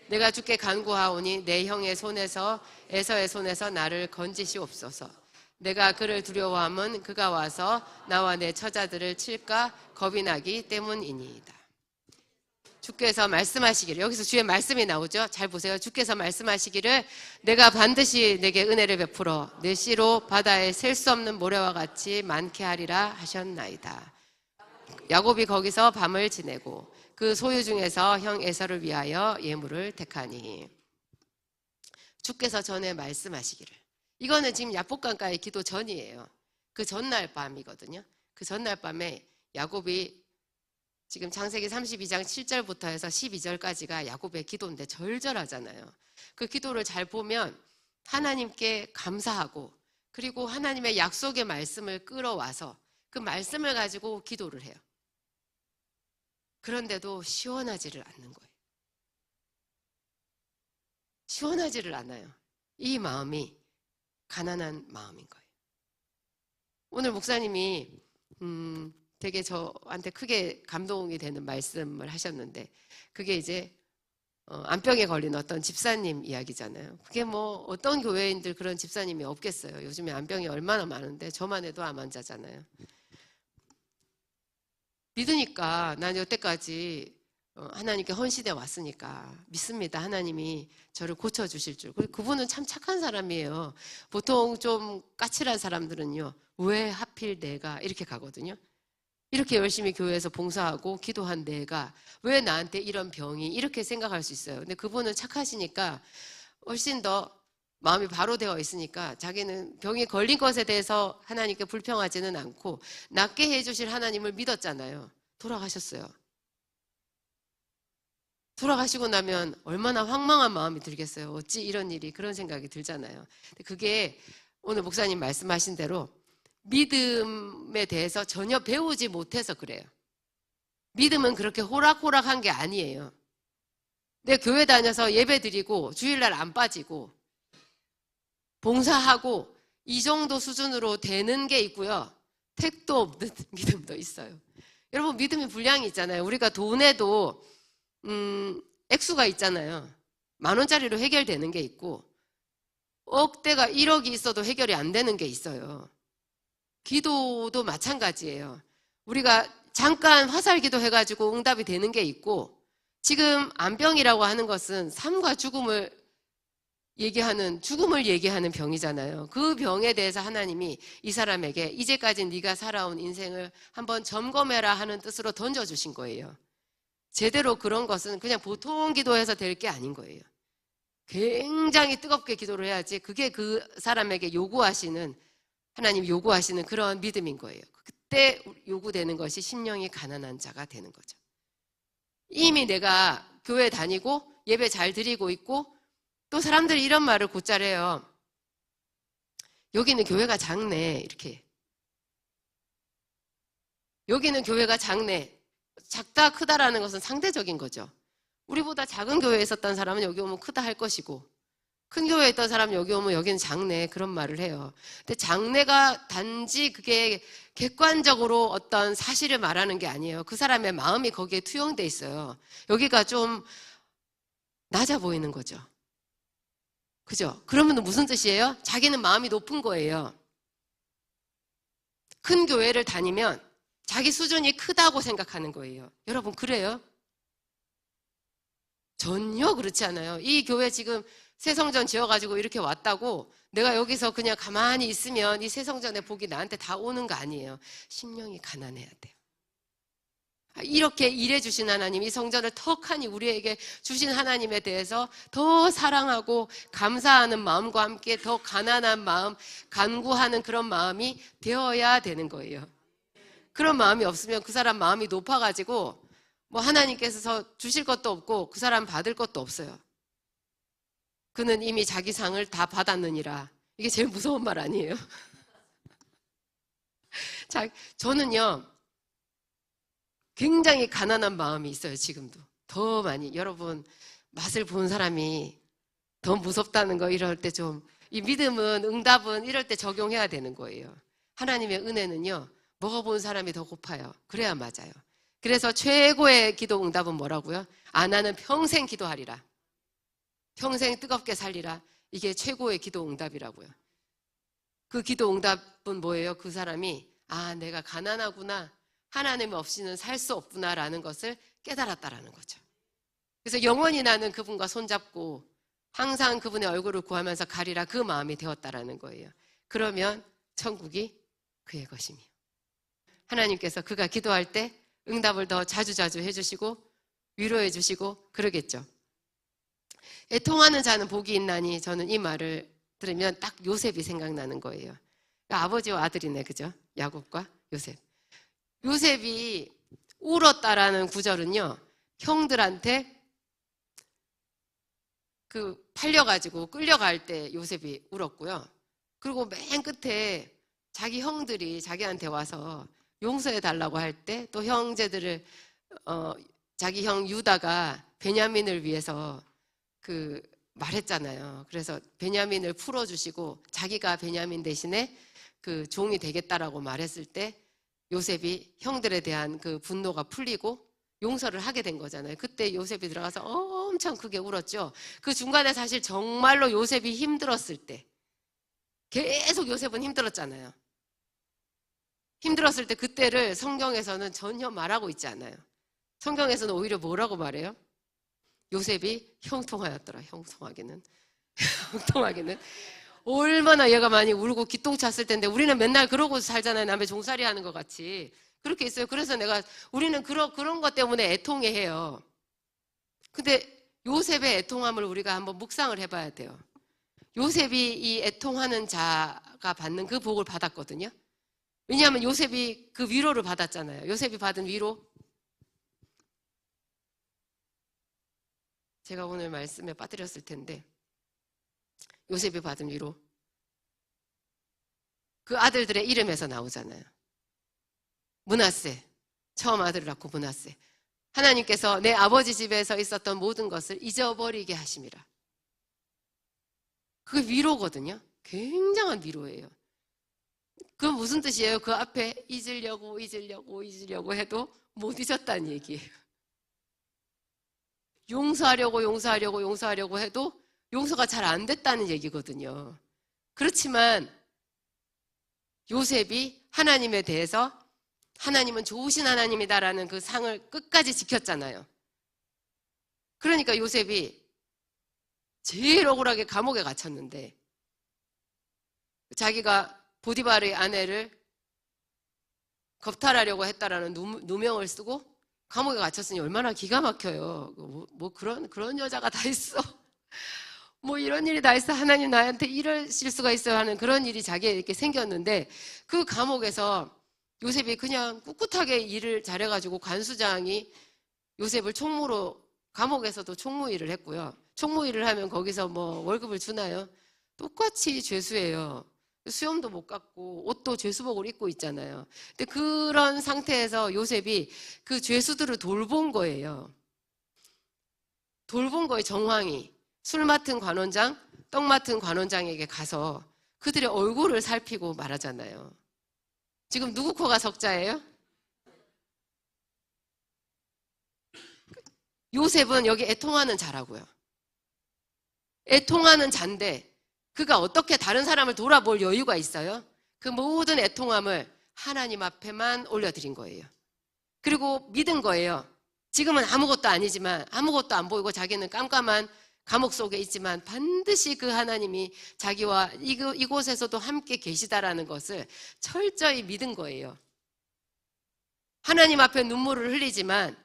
내가 주께 간구하오니 내 형의 손에서 에서의 손에서 나를 건지시옵소서. 내가 그를 두려워함은 그가 와서 나와 내 처자들을 칠까 겁이 나기 때문이니이다. 주께서 말씀하시기를, 여기서 주의 말씀이 나오죠. 잘 보세요. 주께서 말씀하시기를 내가 반드시 내게 은혜를 베풀어 내 씨로 바다에 셀 수 없는 모래와 같이 많게 하리라 하셨나이다. 야곱이 거기서 밤을 지내고 그 소유 중에서 형 에서를 위하여 예물을 택하니 주께서 전에 말씀하시기를. 이거는 지금 야복강가의 기도 전이에요. 그 전날 밤이거든요. 그 전날 밤에 야곱이 지금 창세기 32장 7절부터 해서 12절까지가 야곱의 기도인데 절절하잖아요. 그 기도를 잘 보면 하나님께 감사하고 그리고 하나님의 약속의 말씀을 끌어와서 그 말씀을 가지고 기도를 해요. 그런데도 시원하지를 않는 거예요. 시원하지를 않아요. 이 마음이 가난한 마음인 거예요. 오늘 목사님이 되게 저한테 크게 감동이 되는 말씀을 하셨는데 그게 이제 암병에 걸린 어떤 집사님 이야기잖아요. 그게 뭐 어떤 교회인들 그런 집사님이 없겠어요. 요즘에 암병이 얼마나 많은데 저만 해도 암 환자잖아요. 믿으니까 난 여태까지 하나님께 헌신해 왔으니까 믿습니다. 하나님이 저를 고쳐주실 줄. 그분은 참 착한 사람이에요. 보통 좀 까칠한 사람들은요. 왜 하필 내가 이렇게 가거든요. 이렇게 열심히 교회에서 봉사하고 기도한 내가 왜 나한테 이런 병이 이렇게 생각할 수 있어요. 근데 그분은 착하시니까 훨씬 더 마음이 바로 되어 있으니까 자기는 병이 걸린 것에 대해서 하나님께 불평하지는 않고 낫게 해주실 하나님을 믿었잖아요. 돌아가셨어요. 돌아가시고 나면 얼마나 황망한 마음이 들겠어요. 어찌 이런 일이, 그런 생각이 들잖아요. 그게 오늘 목사님 말씀하신 대로 믿음에 대해서 전혀 배우지 못해서 그래요. 믿음은 그렇게 호락호락한 게 아니에요. 내 교회 다녀서 예배 드리고 주일날 안 빠지고 봉사하고 이 정도 수준으로 되는 게 있고요. 택도 없는 믿음도 있어요. 여러분 믿음이 분량이 있잖아요. 우리가 돈에도 액수가 있잖아요. 10,000원짜리로 해결되는 게 있고 억대가 1억이 있어도 해결이 안 되는 게 있어요. 기도도 마찬가지예요. 우리가 잠깐 화살기도 해가지고 응답이 되는 게 있고 지금 암병이라고 하는 것은 삶과 죽음을 얘기하는 병이잖아요. 그 병에 대해서 하나님이 이 사람에게 이제까지 네가 살아온 인생을 한번 점검해라 하는 뜻으로 던져주신 거예요. 제대로 그런 것은 그냥 보통 기도해서 될 게 아닌 거예요. 굉장히 뜨겁게 기도를 해야지 그게 그 사람에게 하나님 요구하시는 그런 믿음인 거예요. 그때 요구되는 것이 심령이 가난한 자가 되는 거죠. 이미 내가 교회 다니고 예배 잘 드리고 있고 또 사람들이 이런 말을 곧잘 해요. 여기는 교회가 작네 이렇게. 여기는 교회가 작네. 작다 크다라는 것은 상대적인 거죠. 우리보다 작은 교회에 있었던 사람은 여기 오면 크다 할 것이고 큰 교회에 있던 사람은 여기 오면 여기는 작네 그런 말을 해요. 근데 작네가 단지 그게 객관적으로 어떤 사실을 말하는 게 아니에요. 그 사람의 마음이 거기에 투영돼 있어요. 여기가 좀 낮아 보이는 거죠. 그죠? 그러면 무슨 뜻이에요? 자기는 마음이 높은 거예요. 큰 교회를 다니면 자기 수준이 크다고 생각하는 거예요. 여러분 그래요? 전혀 그렇지 않아요. 이 교회 지금 새 성전 지어가지고 이렇게 왔다고 내가 여기서 그냥 가만히 있으면 이 새 성전의 복이 나한테 다 오는 거 아니에요. 심령이 가난해야 돼요. 이렇게 일해주신 하나님, 이 성전을 턱하니 우리에게 주신 하나님에 대해서 더 사랑하고 감사하는 마음과 함께 더 가난한 마음, 간구하는 그런 마음이 되어야 되는 거예요. 그런 마음이 없으면 그 사람 마음이 높아가지고 뭐 하나님께서 주실 것도 없고 그 사람 받을 것도 없어요. 그는 이미 자기 상을 다 받았느니라. 이게 제일 무서운 말 아니에요? 자, 저는요 굉장히 가난한 마음이 있어요. 지금도 더 많이. 여러분 맛을 본 사람이 더 무섭다는 거 이럴 때 좀, 이 믿음은, 응답은 이럴 때 적용해야 되는 거예요. 하나님의 은혜는요 먹어본 사람이 더 고파요. 그래야 맞아요. 그래서 최고의 기도 응답은 뭐라고요? 나는 평생 기도하리라. 평생 뜨겁게 살리라. 이게 최고의 기도 응답이라고요. 그 기도 응답은 뭐예요? 그 사람이 내가 가난하구나, 하나님 없이는 살 수 없구나라는 것을 깨달았다라는 거죠. 그래서 영원히 나는 그분과 손잡고 항상 그분의 얼굴을 구하면서 가리라, 그 마음이 되었다라는 거예요. 그러면 천국이 그의 것이며, 하나님께서 그가 기도할 때 응답을 더 자주자주 해주시고 위로해 주시고 그러겠죠. 애통하는 자는 복이 있나니, 저는 이 말을 들으면 딱 요셉이 생각나는 거예요. 아버지와 아들이네, 그죠? 야곱과 요셉. 요셉이 울었다라는 구절은요, 형들한테 팔려가지고 끌려갈 때 요셉이 울었고요. 그리고 맨 끝에 자기 형들이 자기한테 와서 용서해 달라고 할 때 또 형제들을 자기 형 유다가 베냐민을 위해서 말했잖아요. 그래서 베냐민을 풀어주시고 자기가 베냐민 대신에 그 종이 되겠다라고 말했을 때 요셉이 형들에 대한 그 분노가 풀리고 용서를 하게 된 거잖아요. 그때 요셉이 들어가서 엄청 크게 울었죠. 그 중간에 사실 정말로 요셉이 힘들었을 때, 계속 요셉은 힘들었잖아요. 힘들었을 때 그때를 성경에서는 전혀 말하고 있지 않아요. 성경에서는 오히려 뭐라고 말해요? 요셉이 형통하였더라. 형통하기는 형통하기는 얼마나 얘가 많이 울고 기똥찼을 텐데, 우리는 맨날 그러고 살잖아요. 남의 종살이 하는 것 같이 그렇게 있어요. 그래서 우리는 그런 것 때문에 애통해해요. 근데 요셉의 애통함을 우리가 한번 묵상을 해봐야 돼요. 요셉이 이 애통하는 자가 받는 그 복을 받았거든요. 왜냐하면 요셉이 그 위로를 받았잖아요. 요셉이 받은 위로, 제가 오늘 말씀에 빠뜨렸을 텐데, 요셉이 받은 위로, 그 아들들의 이름에서 나오잖아요. 므낫세, 처음 아들을 낳고 므낫세. 하나님께서 내 아버지 집에서 있었던 모든 것을 잊어버리게 하심이라. 그게 위로거든요. 굉장한 위로예요. 그건 무슨 뜻이에요? 그 앞에 잊으려고 해도 못 잊었다는 얘기예요. 용서하려고 해도 용서가 잘 안 됐다는 얘기거든요. 그렇지만 요셉이 하나님에 대해서 하나님은 좋으신 하나님이다라는 그 상을 끝까지 지켰잖아요. 그러니까 요셉이 제일 억울하게 감옥에 갇혔는데, 자기가 보디발의 아내를 겁탈하려고 했다라는 누명을 쓰고 감옥에 갇혔으니 얼마나 기가 막혀요. 뭐 그런 여자가 다 있어. 뭐 이런 일이 다 있어. 하나님 나한테 이러실 수가 있어요 하는 그런 일이 자기에게 이렇게 생겼는데, 그 감옥에서 요셉이 그냥 꿋꿋하게 일을 잘해가지고 관수장이 요셉을 총무로, 감옥에서도 총무 일을 했고요. 총무 일을 하면 거기서 뭐 월급을 주나요? 똑같이 죄수예요. 수염도 못 깎고 옷도 죄수복을 입고 있잖아요. 근데 그런 상태에서 요셉이 그 죄수들을 돌본 거예요. 돌본 거예요. 정황이 술 맡은 관원장, 떡 맡은 관원장에게 가서 그들의 얼굴을 살피고 말하잖아요. 지금 누구 코가 석자예요? 요셉은 여기 애통하는 자라고요. 애통하는 자인데 그가 어떻게 다른 사람을 돌아볼 여유가 있어요? 그 모든 애통함을 하나님 앞에만 올려드린 거예요. 그리고 믿은 거예요. 지금은 아무것도 아니지만, 아무것도 안 보이고 자기는 깜깜한 감옥 속에 있지만 반드시 그 하나님이 자기와 이곳에서도 함께 계시다라는 것을 철저히 믿은 거예요. 하나님 앞에 눈물을 흘리지만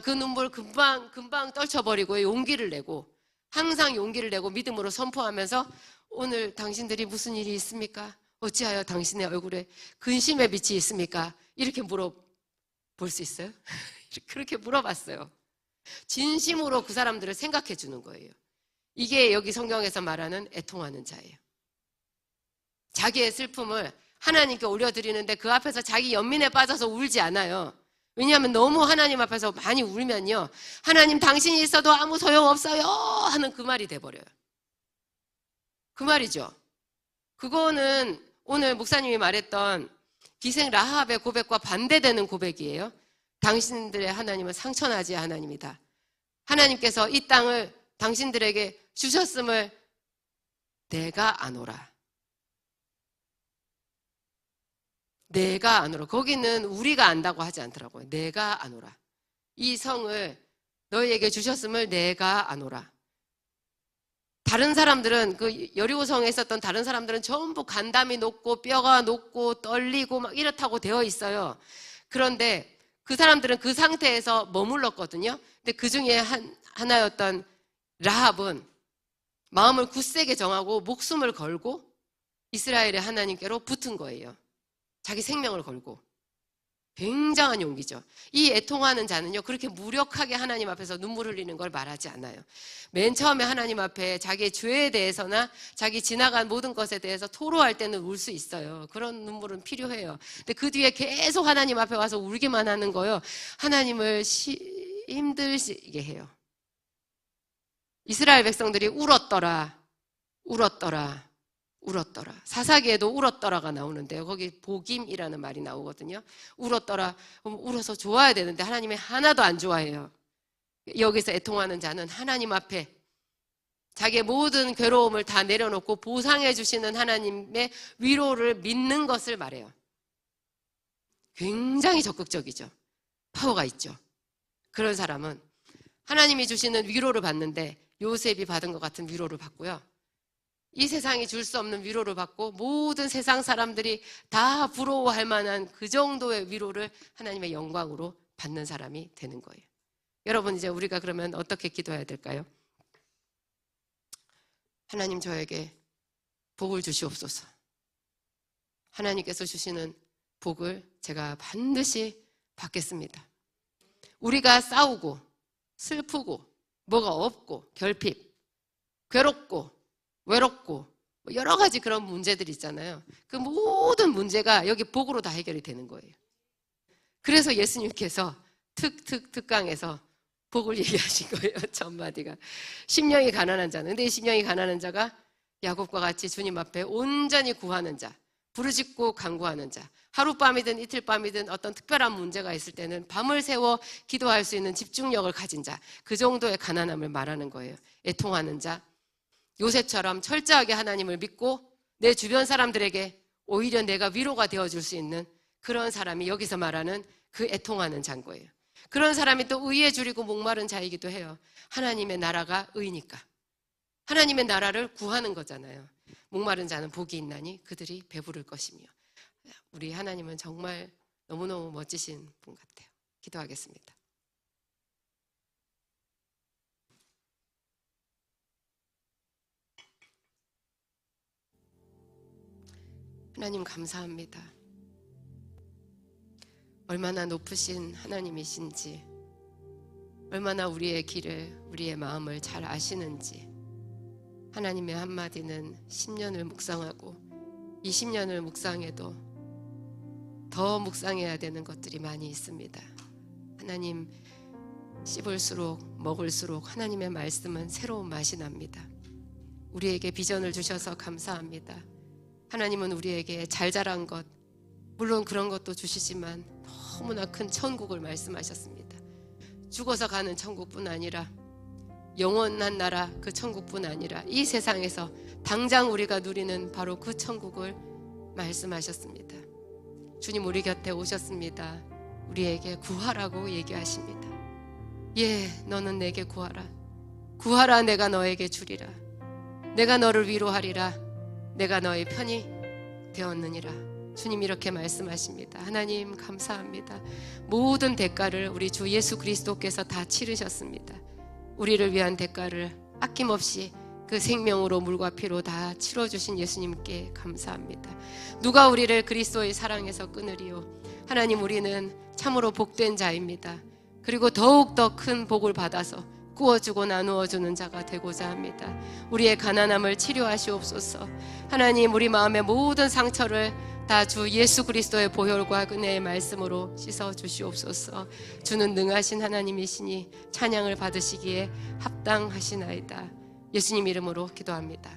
그 눈물 금방 떨쳐버리고 용기를 내고, 항상 용기를 내고 믿음으로 선포하면서 오늘 당신들이 무슨 일이 있습니까? 어찌하여 당신의 얼굴에 근심의 빛이 있습니까? 이렇게 물어볼 수 있어요? 그렇게 물어봤어요. 진심으로 그 사람들을 생각해 주는 거예요. 이게 여기 성경에서 말하는 애통하는 자예요. 자기의 슬픔을 하나님께 올려드리는데 그 앞에서 자기 연민에 빠져서 울지 않아요. 왜냐하면 너무 하나님 앞에서 많이 울면요, 하나님 당신이 있어도 아무 소용없어요 하는 그 말이 돼버려요. 그 말이죠. 그거는 오늘 목사님이 말했던 기생 라합의 고백과 반대되는 고백이에요. 당신들의 하나님은 상처나지 하나님이다. 하나님께서 이 땅을 당신들에게 주셨음을 내가 아노라. 내가 아노라. 거기는 우리가 안다고 하지 않더라고요. 내가 아노라. 이 성을 너희에게 주셨음을 내가 아노라. 다른 사람들은, 그 여리고성에 있었던 다른 사람들은 전부 간담이 녹고 뼈가 녹고 떨리고 막 이렇다고 되어 있어요. 그런데 그 사람들은 그 상태에서 머물렀거든요. 근데 그 중에 하나였던 라합은 마음을 굳세게 정하고 목숨을 걸고 이스라엘의 하나님께로 붙은 거예요. 자기 생명을 걸고. 굉장한 용기죠. 이 애통하는 자는요, 그렇게 무력하게 하나님 앞에서 눈물 흘리는 걸 말하지 않아요. 맨 처음에 하나님 앞에 자기의 죄에 대해서나 자기 지나간 모든 것에 대해서 토로할 때는 울 수 있어요. 그런 눈물은 필요해요. 근데 그 뒤에 계속 하나님 앞에 와서 울기만 하는 거요, 하나님을 힘들게 해요. 이스라엘 백성들이 울었더라. 사사기에도 울었더라가 나오는데요. 거기 복임이라는 말이 나오거든요. 울었더라. 울어서 좋아야 되는데 하나님이 하나도 안 좋아해요. 여기서 애통하는 자는 하나님 앞에 자기의 모든 괴로움을 다 내려놓고 보상해 주시는 하나님의 위로를 믿는 것을 말해요. 굉장히 적극적이죠. 파워가 있죠. 그런 사람은 하나님이 주시는 위로를 받는데 요셉이 받은 것 같은 위로를 받고요, 이 세상이 줄 수 없는 위로를 받고 모든 세상 사람들이 다 부러워할 만한 그 정도의 위로를 하나님의 영광으로 받는 사람이 되는 거예요. 여러분, 이제 우리가 그러면 어떻게 기도해야 될까요? 하나님, 저에게 복을 주시옵소서. 하나님께서 주시는 복을 제가 반드시 받겠습니다. 우리가 싸우고 슬프고 뭐가 없고 결핍, 괴롭고 외롭고 여러 가지 그런 문제들이 있잖아요. 그 모든 문제가 여기 복으로 다 해결이 되는 거예요. 그래서 예수님께서 특강에서 복을 얘기하신 거예요. 첫 마디가 심령이 가난한 자는, 근데 이 심령이 가난한 자가 야곱과 같이 주님 앞에 온전히 구하는 자, 부르짖고 간구하는 자, 하룻밤이든 이틀밤이든 어떤 특별한 문제가 있을 때는 밤을 새워 기도할 수 있는 집중력을 가진 자, 그 정도의 가난함을 말하는 거예요. 애통하는 자, 요셉처럼 철저하게 하나님을 믿고 내 주변 사람들에게 오히려 내가 위로가 되어줄 수 있는 그런 사람이 여기서 말하는 그 애통하는 자인 거예요. 그런 사람이 또 의에 줄이고 목마른 자이기도 해요. 하나님의 나라가 의니까. 하나님의 나라를 구하는 거잖아요. 목마른 자는 복이 있나니 그들이 배부를 것이며. 우리 하나님은 정말 너무너무 멋지신 분 같아요. 기도하겠습니다. 하나님 감사합니다. 얼마나 높으신 하나님이신지, 얼마나 우리의 길을, 우리의 마음을 잘 아시는지. 하나님의 한마디는 10년을 묵상하고 20년을 묵상해도 더 묵상해야 되는 것들이 많이 있습니다. 하나님, 씹을수록 먹을수록 하나님의 말씀은 새로운 맛이 납니다. 우리에게 비전을 주셔서 감사합니다. 하나님은 우리에게 잘 자란 것, 물론 그런 것도 주시지만 너무나 큰 천국을 말씀하셨습니다. 죽어서 가는 천국뿐 아니라 영원한 나라, 그 천국뿐 아니라 이 세상에서 당장 우리가 누리는 바로 그 천국을 말씀하셨습니다. 주님 우리 곁에 오셨습니다. 우리에게 구하라고 얘기하십니다. 예, 너는 내게 구하라. 구하라, 내가 너에게 주리라. 내가 너를 위로하리라. 내가 너의 편이 되었느니라. 주님 이렇게 말씀하십니다. 하나님 감사합니다. 모든 대가를 우리 주 예수 그리스도께서 다 치르셨습니다. 우리를 위한 대가를 아낌없이 그 생명으로 물과 피로 다 치러주신 예수님께 감사합니다. 누가 우리를 그리스도의 사랑에서 끊으리요. 하나님, 우리는 참으로 복된 자입니다. 그리고 더욱더 큰 복을 받아서 구워주고 나누어주는 자가 되고자 합니다. 우리의 가난함을 치료하시옵소서. 하나님, 우리 마음의 모든 상처를 다 주 예수 그리스도의 보혈과 은혜의 말씀으로 씻어주시옵소서. 주는 능하신 하나님이시니 찬양을 받으시기에 합당하시나이다. 예수님 이름으로 기도합니다.